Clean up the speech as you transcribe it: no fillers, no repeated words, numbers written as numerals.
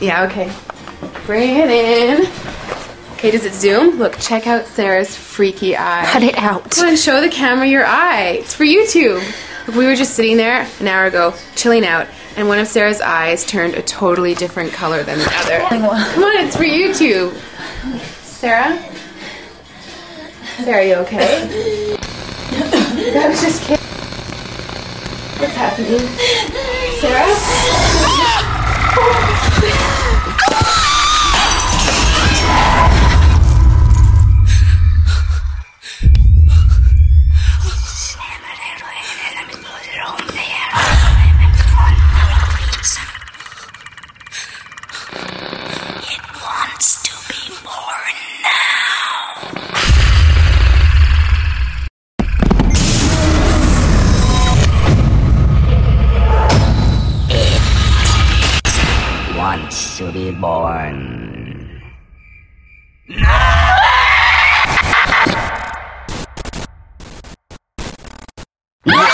Yeah, okay. Bring it in. Okay, does it zoom? Look, check out Sarah's freaky eye. Cut it out. Come on, show the camera your eye. It's for YouTube. Look, we were just sitting there an hour ago, chilling out, and one of Sarah's eyes turned a totally different color than the other. Come on, it's for YouTube. Sarah? Sarah, you okay? I was just kidding. What's happening? Sarah? Wants to be born. No!